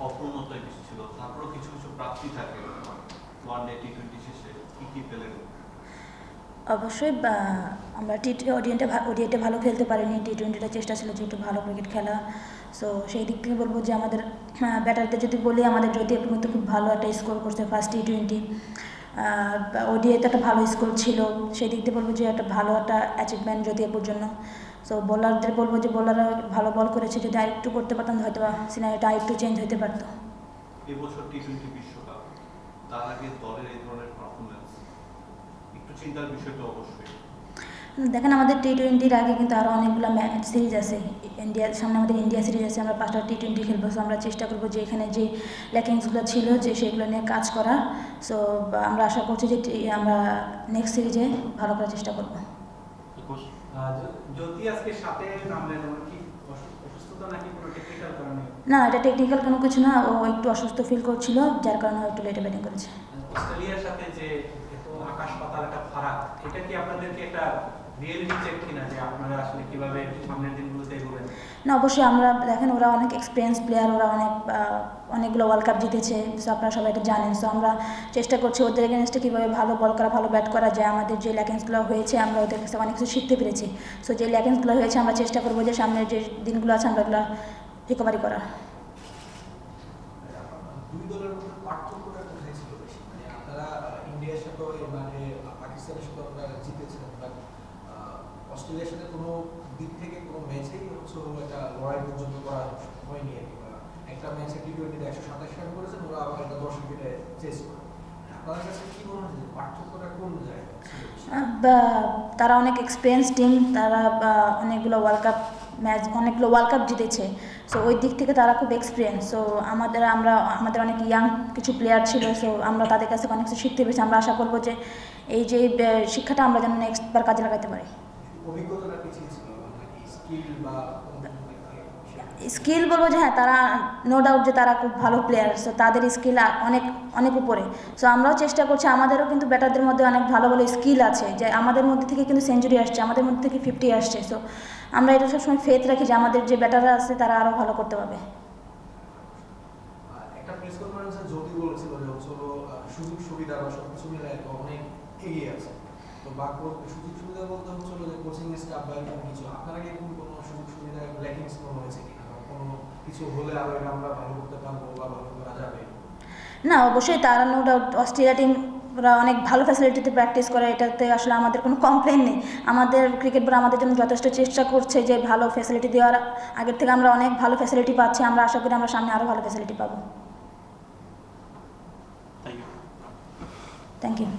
অপূর্ণতাই বেশি ছিল, তারপরেও কিছু কিছু প্রাপ্তি থাকে ওয়ানডে টি-20 শেষে, কি কি পেলেন? অবশ্যই আমরা ওডিআইটা ভালো খেলতে পারিনি, টি-20টা চেষ্টা ছিল যে একটু ভালো ক্রিকেট খেলা। সো সেই দিক থেকে বলবো যে আমাদের ব্যাটারদের যদি বলি, আমাদের জ্যোতি আপুর মতো খুব ভালো একটা স্কোর করছে ফার্স্ট টি-20। ওডিআইতে একটা ভালো স্কোর ছিল, সেই দিক দিয়ে বলবো যে একটা ভালো একটা অ্যাচিভমেন্ট জ্যোতি আপুর জন্য। সো বোলারদের বলবো যে বোলাররা ভালো বল করেছে, যদি আরেকটু করতে পারতাম হয়তো সিনারিটা আরেকটু চেঞ্জ হতে পারতো। এবছর টি-20 বিশ্বকাপ, তার আগে দলের এই ধরনের পারফরমেন্স একটু চিন্তার বিষয় তো অবশ্যই। দেখেন, আমাদের টি-20-র আগে কিন্তু আরও অনেকগুলো ম্যাচ সিরিজ আছে। সামনে আমাদের ইন্ডিয়া সিরিজ আছে, আমরা 5টা টি-20 খেলবো। সো আমরা চেষ্টা করবো যে এখানে যে ল্যাকিংসগুলো ছিল যে সেগুলো নিয়ে কাজ করা। সো আমরা আশা করছি যে আমরা নেক্সট সিরিজে ভালো করার চেষ্টা করবো। জ্যোতি আজকে সাথে নামলেন, কি অসুস্থতা নাকি কোনো টেকনিক্যাল কারণে? না, এটা টেকনিক্যাল কোনো কিছু না, ও একটু অসুস্থ ফিল করছিল, যার কারণে ও একটু লেটে ব্যাটিং করেছে। অস্ট্রেলিয়ার সাথে যে এত আকাশ পাতাল একটা ফারাক, এটা কি আপনাদেরকে একটা রিয়েলিটি চেক কিনা যে আপনারা আসলে কিভাবে সামনের দিনগুলোতে এগোবেন? না, অবশ্যই আমরা দেখেন ওরা অনেক এক্সপিরিয়েন্স প্লেয়ার, ওরা অনেকগুলো ওয়ার্ল্ড কাপ জিতেছে। সো আপনারা সবাই এটা জানেন। সো আমরা চেষ্টা করছি ওদের এগেনস্টে কীভাবে ভালো বল করা, ভালো ব্যাট করা যায়। আমাদের যে ল্যাকিংসগুলো হয়েছে আমরা ওদের কাছে অনেক কিছু শিখতে পেরেছি। সো যে ল্যাকিংসগুলো হয়েছে আমরা চেষ্টা করবো যে সামনের যে দিনগুলো আছে আমরা ওগুলো রিকভারি করার। দুই দলের মধ্যে পার্থক্যটা কোথায় ছিল বেশি? মানে আপনারা ইন্ডিয়ার সাথে মানে পাকিস্তানের সাথে আপনারা জিতেছেন, বাট অস্ট্রেলিয়ার সাথে কোনো দিক থেকে কোনো ম্যাচেই হচ্ছে একটা লড়াই পর্যন্ত করা হয়নি আর কি। একটা ম্যাচে টি-20-তে 127 রান করেছেন, ওরা আবার একটা 10 উইকেটে চেস করে। আপনার কাছে কি মনে হয় পার্থক্যটা কোন জায়গায় ছিল? তারা অনেক এক্সপিরিয়েন্স টিম, তারা অনেকগুলো ওয়ার্ল্ড কাপ জিতেছে। সো ওই দিক থেকে তারা খুব এক্সপিরিয়েন্স। সো আমাদের অনেক ইয়াং কিছু প্লেয়ার ছিল। সো আমরা তাদের কাছে অনেক কিছু শিখতে পেরেছি। আমরা আশা করবো যে এই যে শিক্ষাটা আমরা যেন নেক্সট বার কাজে লাগাতে পারি। অভিজ্ঞতাটা পিছিয়ে ছিল নাকি স্কিল বা স্কিল বলবো যে হ্যাঁ, তারা নো ডাউট যে তারা খুব ভালো প্লেয়ার। সো তাদের স্কিল অনেক অনেক উপরে। সো আমরাও চেষ্টা করছি, আমাদেরও কিন্তু ব্যাটারদের মধ্যে অনেক ভালো ভালো স্কিল আছে, যে আমাদের মধ্যে থেকে কিন্তু সেঞ্চুরি আসছে, আমাদের মধ্যে থেকে 50 আসছে। সো আমরা এটা সবসময় ফেথ রাখি যে আমাদের যে ব্যাটাররা আছে তারা আরও ভালো করতে পারবে। একটা প্রেস কনফারেন্সে জ্যোতি বলেছিল যে হচ্ছে সুযোগ সুবিধা বা সবকিছু মিলে অনেক এগিয়ে আছে। তো বা সুযোগ সুবিধা বলতে হচ্ছিল যে কোচিং স্টাফ বা এরকম কিছু, আপনারা কি এরকম কোনো সুযোগ সুবিধা ল্যাকিংস কোনো হয়েছে কিনা, বা কোনো কিছু হলে আরো এটা আমরা ভালো করতে পারবো বা ভালো করা যাবে? না, অবশ্যই তারা নো ডাউট অস্ট্রেলিয়া টিম ওরা অনেক ভালো ফ্যাসিলিটিতে প্র্যাকটিস করে, এটাতে আসলে আমাদের কোনো কমপ্লেন নেই। আমাদের ক্রিকেট বোর্ড আমাদের জন্য যথেষ্ট চেষ্টা করছে যে ভালো ফ্যাসিলিটি দেওয়ার। আগের থেকে আমরা অনেক ভালো ফ্যাসিলিটি পাচ্ছি, আমরা আশা করি আমরা সামনে আরও ভালো ফ্যাসিলিটি পাবো। Thank you.